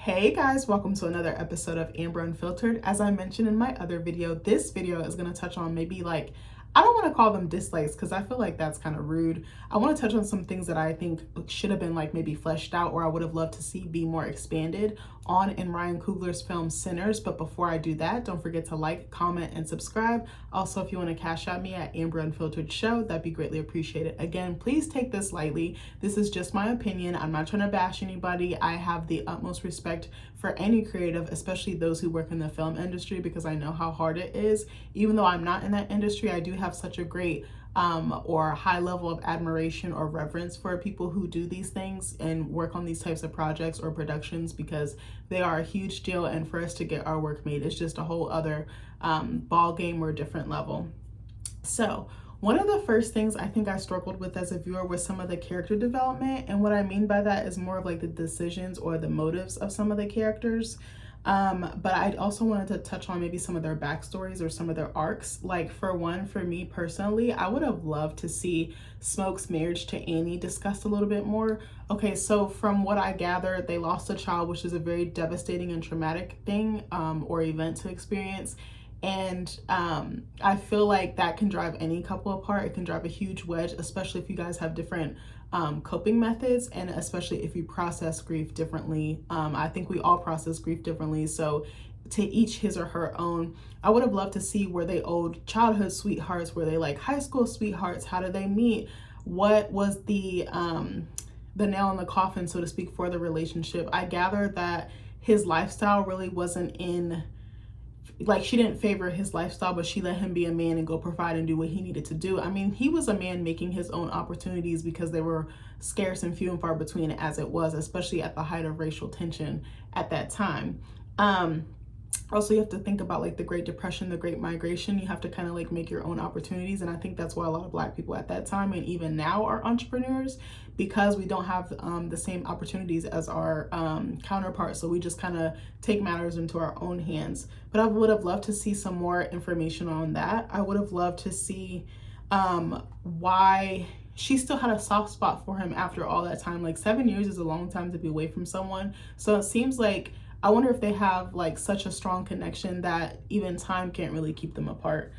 Hey guys, welcome to another episode of Amber Unfiltered. As I mentioned in my other video, this video is going to touch on maybe I don't want to call them dislikes because I feel like that's kind of rude. I want to touch on some things that I think should have been maybe fleshed out, or I would have loved to see be more expanded on in Ryan Coogler's film Sinners. But before I do that, don't forget to like, comment, and subscribe. Also, if you want to cash out me at AmberUnfilteredShow, that'd be greatly appreciated. Again, please take this lightly. This is just my opinion. I'm not trying to bash anybody. I have the utmost respect for any creative, especially those who work in the film industry, because I know how hard it is. Even though I'm not in that industry, I do have such a great or high level of admiration or reverence for people who do these things and work on these types of projects or productions, because they are a huge deal, and for us to get our work made, it's just a whole other ball game or different level. So one of the first things I think I struggled with as a viewer was some of the character development, and what I mean by that is more of the decisions or the motives of some of the characters. But I also wanted to touch on maybe some of their backstories or some of their arcs. For one, for me personally, I would have loved to see Smoke's marriage to Annie discussed a little bit more. Okay, so from what I gather, they lost a child, which is a very devastating and traumatic thing or event to experience. And I feel like that can drive any couple apart. It can drive a huge wedge, especially if you guys have different coping methods, and especially if you process grief differently. I think we all process grief differently, so to each his or her own. I would have loved to see, were they old childhood sweethearts? Were they high school sweethearts? How did they meet? What was the nail in the coffin, so to speak, for the relationship? I gather that his lifestyle really wasn't in, she didn't favor his lifestyle, but she let him be a man and go provide and do what he needed to do. I mean, he was a man making his own opportunities because they were scarce and few and far between as it was, especially at the height of racial tension at that time. Also, you have to think about the Great Depression, the Great Migration. You have to kind of make your own opportunities. And I think that's why a lot of Black people at that time and even now are entrepreneurs, because we don't have the same opportunities as our counterparts. So we just kind of take matters into our own hands. But I would have loved to see some more information on that. I would have loved to see why she still had a soft spot for him after all that time. 7 years is a long time to be away from someone. So it seems I wonder if they have such a strong connection that even time can't really keep them apart.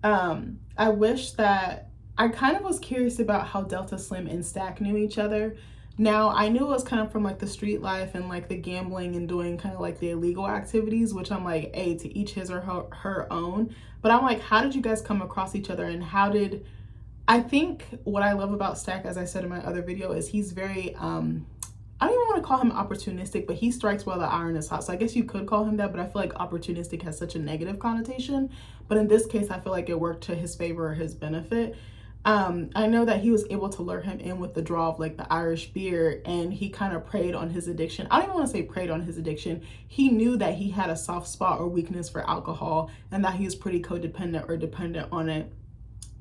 I wish that I kind of was curious about how Delta Slim and Stack knew each other. Now, I knew it was kind of from the street life and the gambling and doing kind of the illegal activities, which I'm hey, to each his or her own. But I'm how did you guys come across each other, and I think what I love about Stack, as I said in my other video, is he's very I don't even want to call him opportunistic, but he strikes while the iron is hot. So I guess you could call him that, but I feel opportunistic has such a negative connotation. But in this case, I feel it worked to his favor or his benefit. I know that he was able to lure him in with the draw of the Irish beer, and he kind of preyed on his addiction. I don't even want to say preyed on his addiction. He knew that he had a soft spot or weakness for alcohol, and that he was pretty codependent or dependent on it.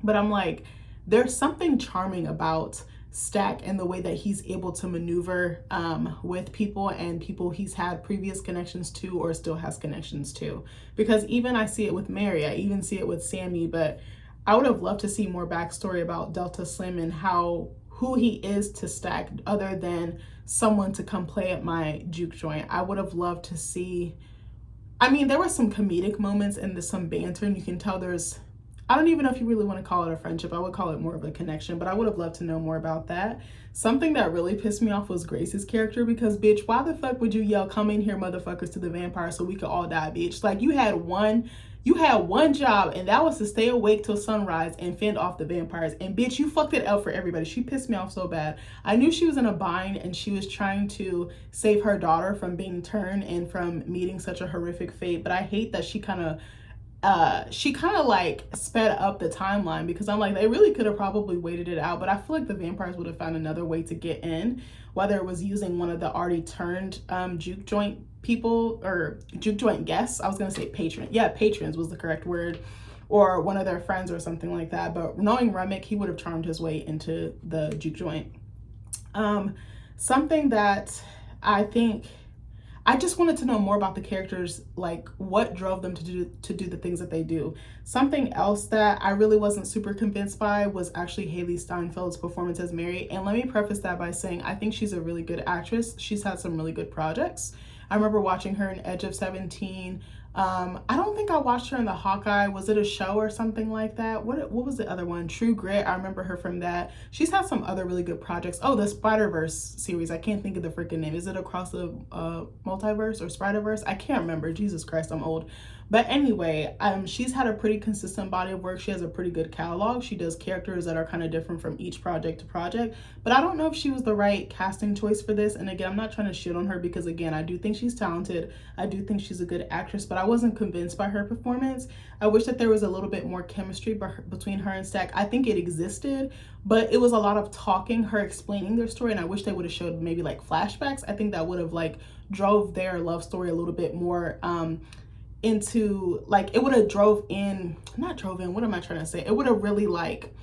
But I'm there's something charming about Stack and the way that he's able to maneuver with people and people he's had previous connections to or still has connections to. Because even I see it with Mary, I even see it with Sammy, but I would have loved to see more backstory about Delta Slim and who he is to Stack, other than someone to come play at my juke joint. I would have loved to see, there were some comedic moments and there's some banter, and you can tell I don't even know if you really want to call it a friendship. I would call it more of a connection, but I would have loved to know more about that. Something that really pissed me off was Grace's character, because bitch, why the fuck would you yell, "Come in here, motherfuckers," to the vampire so we could all die, bitch? You had one job, and that was to stay awake till sunrise and fend off the vampires. And bitch, you fucked it up for everybody. She pissed me off so bad. I knew she was in a bind and she was trying to save her daughter from being turned and from meeting such a horrific fate. But I hate that she kind of sped up the timeline, because I'm they really could have probably waited it out. But I feel the vampires would have found another way to get in, whether it was using one of the already turned juke joint people or juke joint guests. I was gonna say patron. Yeah, patrons was the correct word, or one of their friends or something like that. But knowing Remick, he would have charmed his way into the juke joint. Something that I think I just wanted to know more about the characters, like what drove them to do the things that they do. Something else that I really wasn't super convinced by was actually Haley Steinfeld's performance as Mary. And let me preface that by saying I think she's a really good actress. She's had some really good projects. I remember watching her in Edge of 17. I don't think I watched her in the Hawkeye. Was it a show or something like that? What was the other one? True Grit. I remember her from that. She's had some other really good projects. Oh, the Spider-Verse series. I can't think of the freaking name. Is it Across the Multiverse or Spider-Verse? I can't remember. Jesus Christ, I'm old. But anyway, she's had a pretty consistent body of work. She has a pretty good catalog. She does characters that are kind of different from each project to project. But I don't know if she was the right casting choice for this. And again, I'm not trying to shit on her because, again, I do think she's talented. I do think she's a good actress, but I wasn't convinced by her performance. I wish that there was a little bit more chemistry between her and Stack. I think it existed, but it was a lot of talking, her explaining their story. And I wish they would have showed maybe like flashbacks. I think that would have like drove their love story a little bit more into, like, it would have what am I trying to say? It would have really like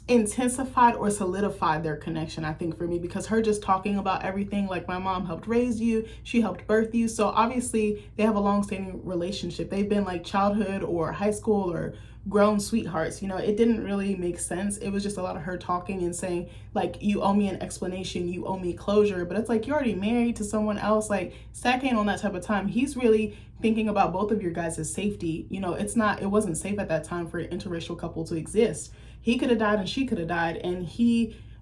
intensified or solidified their connection, I think, for me, because her just talking about everything, like, my mom helped raise you, she helped birth you, so obviously they have a long-standing relationship. They've been like childhood or high school or grown sweethearts. You know, it didn't really make sense. It was just a lot of her talking and saying, like, you owe me an explanation, you owe me closure. But it's like, you're already married to someone else. Like, Stack ain't on that type of time. He's really thinking about both of your guys' safety. You know, it wasn't safe at that time for an interracial couple to exist. He could have died and she could have died, and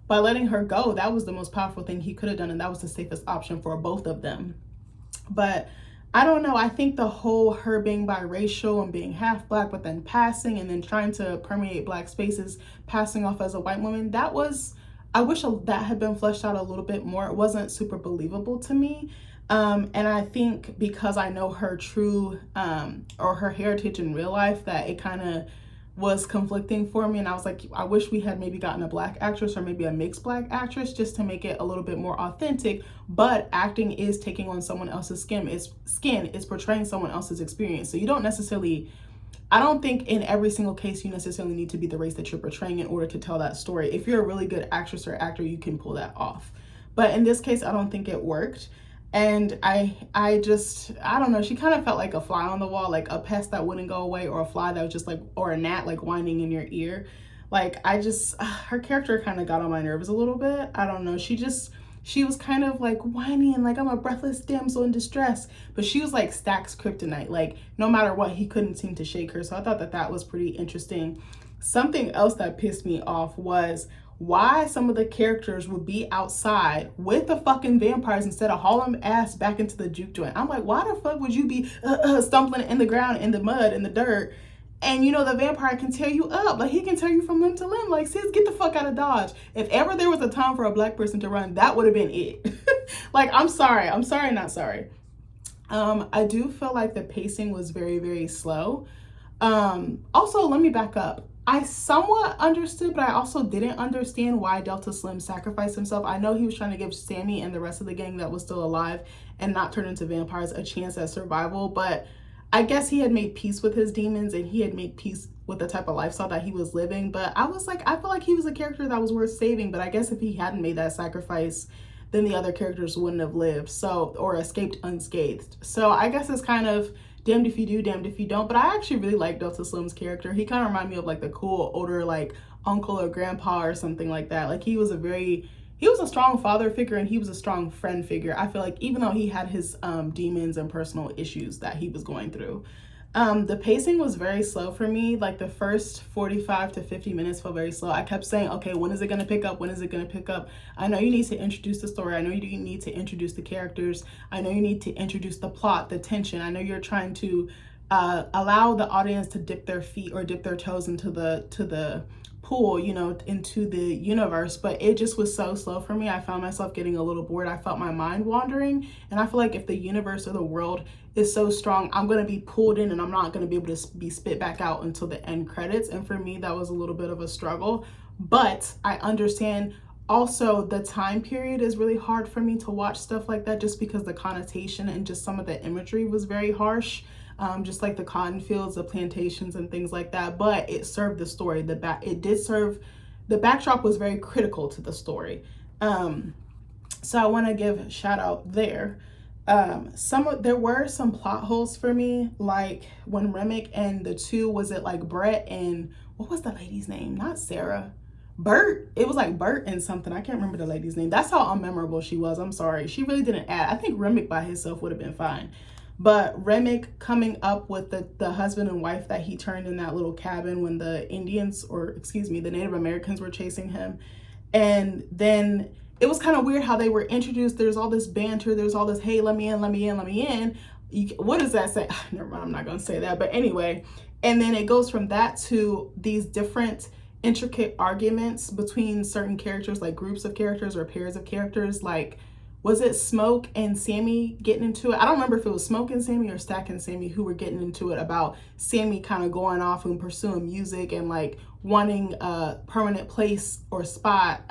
by letting her go, that was the most powerful thing he could have done, and that was the safest option for both of them. But I don't know. I think the whole her being biracial and being half Black, but then passing and then trying to permeate Black spaces, passing off as a white woman, I wish that had been fleshed out a little bit more. It wasn't super believable to me. And I think because I know her true or her heritage in real life, that it kind of was conflicting for me. And I was like, I wish we had maybe gotten a Black actress or maybe a mixed Black actress just to make it a little bit more authentic. But acting is taking on someone else's skin. It's portraying someone else's experience. So you don't necessarily, I don't think in every single case you necessarily need to be the race that you're portraying in order to tell that story. If you're a really good actress or actor, you can pull that off. But in this case, I don't think it worked. And I don't know, she kind of felt like a fly on the wall, like a pest that wouldn't go away, or a fly that was just like, or a gnat like whining in your ear. Like, her character kind of got on my nerves a little bit. I don't know. She was kind of like whiny and like, I'm a breathless damsel in distress. But she was like Stack's kryptonite. Like, no matter what, he couldn't seem to shake her. So I thought that was pretty interesting. Something else that pissed me off was why some of the characters would be outside with the fucking vampires instead of hauling ass back into the juke joint. I'm like, why the fuck would you be stumbling in the ground, in the mud, in the dirt? And you know, the vampire can tear you up. Like, he can tear you from limb to limb. Like, sis, get the fuck out of Dodge. If ever there was a time for a Black person to run, that would have been it. Like, I'm sorry, not sorry. I do feel like the pacing was very, very slow. Also, let me back up. I somewhat understood, but I also didn't understand why Delta Slim sacrificed himself. I know he was trying to give Sammy and the rest of the gang that was still alive and not turn into vampires a chance at survival, but I guess he had made peace with his demons and he had made peace with the type of lifestyle that he was living. But I was like, I feel like he was a character that was worth saving, but I guess if he hadn't made that sacrifice, then the other characters wouldn't have lived, or escaped unscathed. So I guess it's kind of damned if you do, damned if you don't. But I actually really like Delta Slim's character. He kind of reminded me of like the cool older like uncle or grandpa or something like that. Like, he was a strong father figure and he was a strong friend figure. I feel like even though he had his demons and personal issues that he was going through. The pacing was very slow for me. Like, the first 45 to 50 minutes felt very slow. I kept saying, okay, when is it going to pick up? When is it going to pick up? I know you need to introduce the story. I know you need to introduce the characters. I know you need to introduce the plot, the tension. I know you're trying to allow the audience to dip their feet or dip their toes into the pool, you know, into the universe, but it just was so slow for me. I found myself getting a little bored. I felt my mind wandering, and I feel like if the universe or the world is so strong, I'm going to be pulled in and I'm not going to be able to be spit back out until the end credits. And for me, that was a little bit of a struggle, but I understand also the time period is really hard for me to watch stuff like that, just because the connotation and just some of the imagery was very harsh. Just like the cotton fields, the plantations and things like that, but it served the story. The backdrop was very critical to the story. So I want to give a shout out there. There were some plot holes for me, like when Remick and the two, was it like Brett and what was the lady's name? Not Sarah. Bert. It was like Bert and something. I can't remember the lady's name. That's how unmemorable she was. I'm sorry. She really didn't add. I think Remick by himself would have been fine. But Remick coming up with the husband and wife that he turned in that little cabin when the Indians, or excuse me, the Native Americans were chasing him. And then it was kind of weird how they were introduced. There's all this banter. There's all this, hey, let me in, let me in, let me in. What does that say? Never mind, I'm not going to say that. But anyway, and then it goes from that to these different intricate arguments between certain characters, like groups of characters or pairs of characters. Like, was it Smoke and Sammy getting into it? I don't remember if it was Smoke and Sammy or Stack and Sammy who were getting into it about Sammy kind of going off and pursuing music and like wanting a permanent place or spot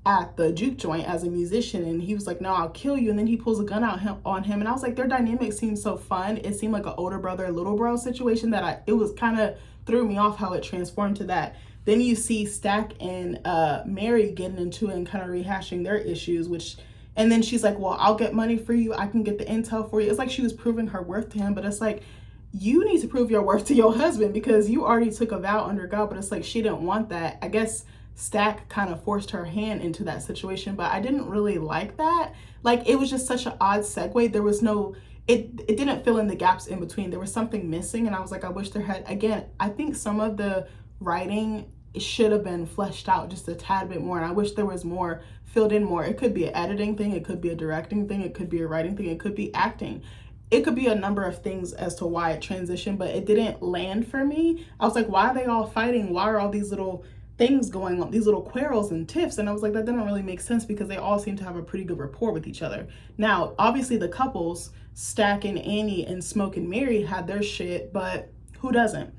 at the juke joint as a musician. And he was like, no, I'll kill you. And then he pulls a gun out on him. And I was like, their dynamic seemed so fun. It seemed like an older brother, little bro situation that it was kind of threw me off how it transformed to that. Then you see Stack and Mary getting into it and kind of rehashing their issues, and then she's like, well, I'll get money for you. I can get the intel for you. It's like she was proving her worth to him, but it's like, you need to prove your worth to your husband because you already took a vow under God, but it's like she didn't want that. I guess Stack kind of forced her hand into that situation, but I didn't really like that. Like, it was just such an odd segue. There was no, it didn't fill in the gaps in between. There was something missing, and I was like, I wish there had, again, I think some of the writing should have been fleshed out just a tad bit more, and I wish there was more filled in more. It could be an editing thing, it could be a directing thing, it could be a writing thing, it could be acting. It could be a number of things as to why it transitioned, but it didn't land for me. I was like, why are they all fighting? Why are all these little things going on, these little quarrels and tiffs? And I was like, that didn't really make sense because they all seem to have a pretty good rapport with each other. Now, obviously the couples, Stack and Annie and Smoke and Mary, had their shit, but who doesn't?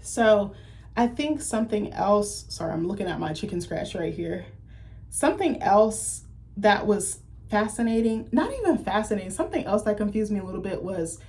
So I think something else, sorry, I'm looking at my chicken scratch right here. Something else that was fascinating, not even fascinating, something else that confused me a little bit was,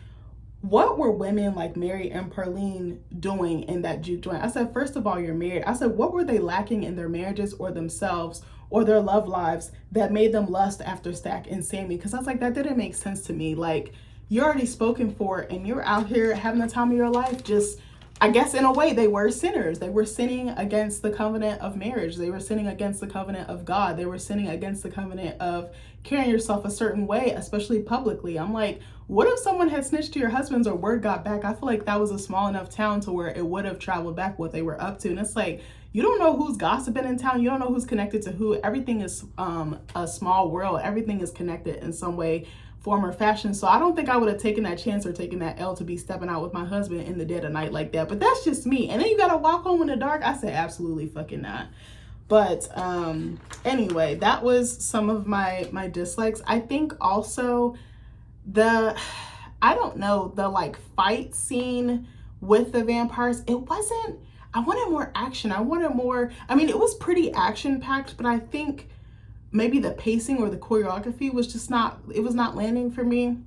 what were women like Mary and Perlene doing in that juke joint? I said, first of all, you're married. I said, what were they lacking in their marriages or themselves or their love lives that made them lust after Stack and Sammy? Because I was like, that didn't make sense to me. Like, you're already spoken for and you're out here having the time of your life. Just, I guess in a way they were sinners. They were sinning against the covenant of marriage. They were sinning against the covenant of God. They were sinning against the covenant of carrying yourself a certain way, especially publicly. I'm like, what if someone had snitched to your husbands or word got back? I feel like that was a small enough town to where it would have traveled back what they were up to. And it's like, you don't know who's gossiping in town. You don't know who's connected to who. Everything is a small world. Everything is connected in some way, form, or fashion. So I don't think I would have taken that chance or taken that L to be stepping out with my husband in the dead of night like that. But that's just me. And then you gotta walk home in the dark. I said, absolutely fucking not. But anyway, that was some of my dislikes. I think also the like fight scene with the vampires, it wasn't, I wanted more action. I wanted more, I mean, it was pretty action packed, but I think maybe the pacing or the choreography was just not, it was not landing for me.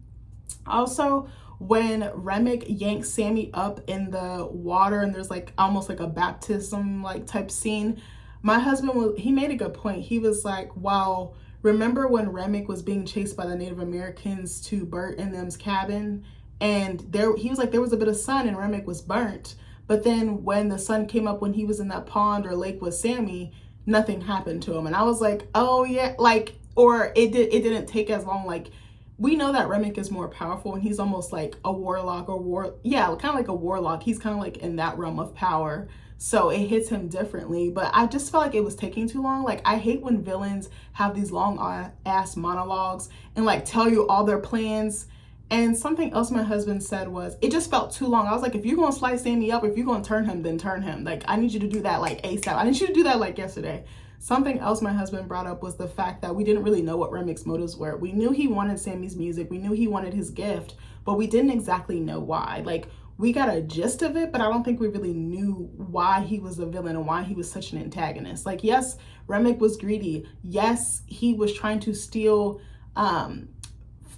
Also, when Remick yanks Sammy up in the water and there's like almost like a baptism like type scene, my husband he made a good point. He was like, wow, remember when Remick was being chased by the Native Americans to Bert and them's cabin? And he was like, there was a bit of sun and Remick was burnt. But then when the sun came up when he was in that pond or lake with Sammy, nothing happened to him. And I was like, oh yeah, like, or it didn't take as long. Like, we know that Remick is more powerful and he's almost like a warlock kind of like a warlock. He's kind of like in that realm of power. So it hits him differently, but I just felt like it was taking too long. Like, I hate when villains have these long ass monologues and like tell you all their plans. And something else my husband said was, it just felt too long. I was like, if you're going to slice Sammy up, if you're going to turn him, then turn him. Like, I need you to do that like ASAP. I need you to do that like yesterday. Something else my husband brought up was the fact that we didn't really know what Remick's motives were. We knew he wanted Sammy's music. We knew he wanted his gift, but we didn't exactly know why. Like, we got a gist of it, but I don't think we really knew why he was a villain and why he was such an antagonist. Like, yes, Remick was greedy. Yes, he was trying to steal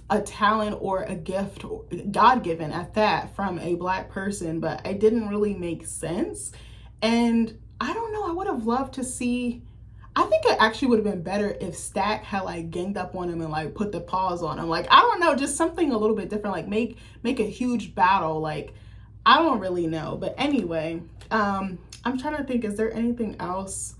a talent or a gift, God-given at that, from a Black person, but it didn't really make sense. And I don't know, I would have loved to see, I think it actually would have been better if Stack had like ganged up on him and like put the paws on him. Like, I don't know, just something a little bit different. Like make a huge battle. Like, I don't really know. But anyway, I'm trying to think, is there anything else?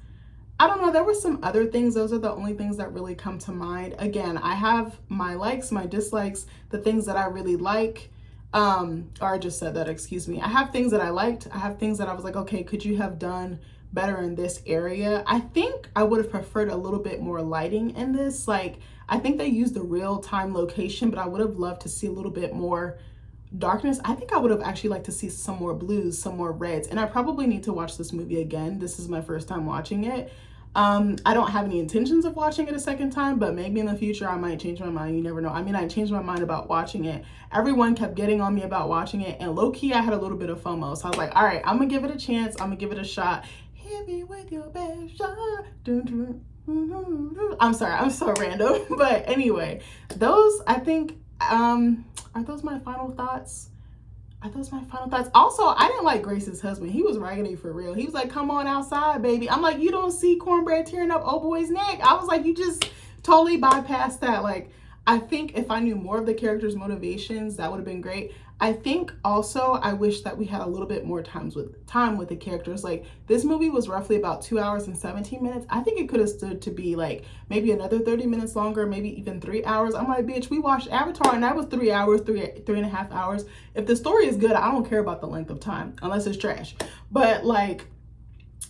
I don't know. There were some other things. Those are the only things that really come to mind. Again, I have my likes, my dislikes, the things that I really like. Or I just said that, excuse me. I have things that I liked. I have things that I was like, okay, could you have done better in this area? I think I would have preferred a little bit more lighting in this. Like, I think they used the real time location, but I would have loved to see a little bit more darkness. I think I would have actually liked to see some more blues, some more reds. And I probably need to watch this movie again. This is my first time watching it. I don't have any intentions of watching it a second time, but maybe in the future I might change my mind. You never know. I mean, I changed my mind about watching it. Everyone kept getting on me about watching it, and low-key I had a little bit of FOMO. So I was like, all right, I'm gonna give it a chance. I'm gonna give it a shot. Hit me with your best shot. I'm sorry, I'm so random. But anyway, those, I think, are those my final thoughts? Are those my final thoughts? Also, I didn't like Grace's husband. He was raggedy for real. He was like, come on outside, baby. I'm like, you don't see cornbread tearing up old boy's neck. I was like, you just totally bypassed that. Like, I think if I knew more of the characters' motivations, that would have been great. I think also I wish that we had a little bit more time with the characters. Like, this movie was roughly about 2 hours and 17 minutes. I think it could have stood to be like maybe another 30 minutes longer, maybe even 3 hours. I'm like, bitch, we watched Avatar and that was 3 hours, three and a half hours. If the story is good, I don't care about the length of time unless it's trash. But like,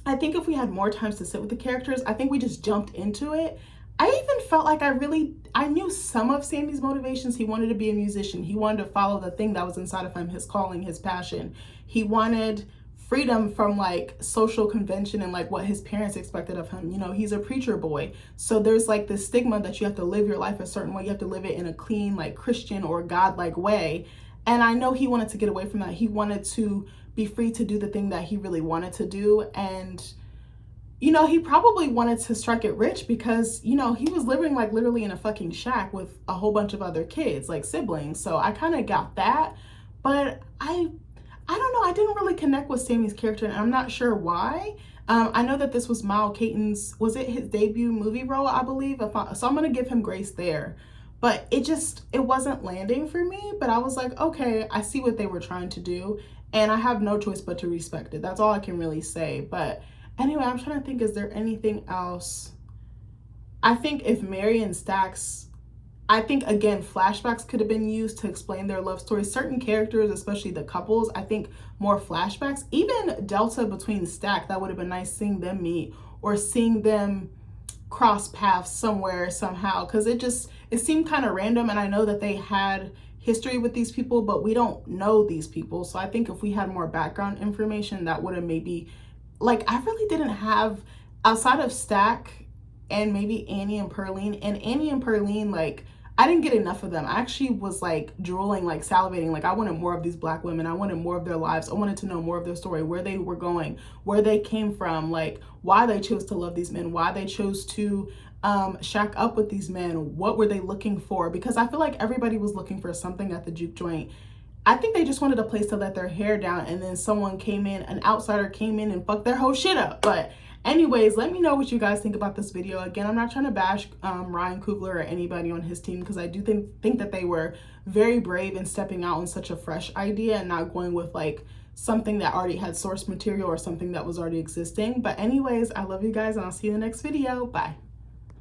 I think if we had more times to sit with the characters, I think we just jumped into it. I even felt like I knew some of Sammy's motivations. He wanted to be a musician. He wanted to follow the thing that was inside of him, his calling, his passion. He wanted freedom from like social convention and like what his parents expected of him. You know, he's a preacher boy. So there's like this stigma that you have to live your life a certain way. You have to live it in a clean, like Christian or God-like way. And I know he wanted to get away from that. He wanted to be free to do the thing that he really wanted to do. And you know, he probably wanted to strike it rich because, you know, he was living like literally in a fucking shack with a whole bunch of other kids, like siblings. So I kind of got that. But I don't know. I didn't really connect with Sammy's character, and I'm not sure why. I know that this was Miles Caton's, was it his debut movie role, I believe? So I'm going to give him grace there. But it wasn't landing for me. But I was like, okay, I see what they were trying to do. And I have no choice but to respect it. That's all I can really say. But anyway, I'm trying to think, is there anything else? I think if Mary and Stax, I think, again, flashbacks could have been used to explain their love story. Certain characters, especially the couples, I think more flashbacks. Even Delta between Stack, that would have been nice seeing them meet or seeing them cross paths somewhere, somehow. Because it seemed kind of random. And I know that they had history with these people, but we don't know these people. So I think if we had more background information, that would have maybe... Like, I really didn't have, outside of Stack and maybe Annie and Pearline, like, I didn't get enough of them. I actually was like drooling, like salivating. Like, I wanted more of these Black women. I wanted more of their lives. I wanted to know more of their story, where they were going, where they came from, like why they chose to love these men, why they chose to shack up with these men. What were they looking for? Because I feel like everybody was looking for something at the juke joint. I think they just wanted a place to let their hair down, and then someone came in, an outsider came in and fucked their whole shit up. But anyways, let me know what you guys think about this video. Again, I'm not trying to bash Ryan Coogler or anybody on his team, because I do think that they were very brave in stepping out on such a fresh idea and not going with like something that already had source material or something that was already existing. But anyways, I love you guys, and I'll see you in the next video. Bye.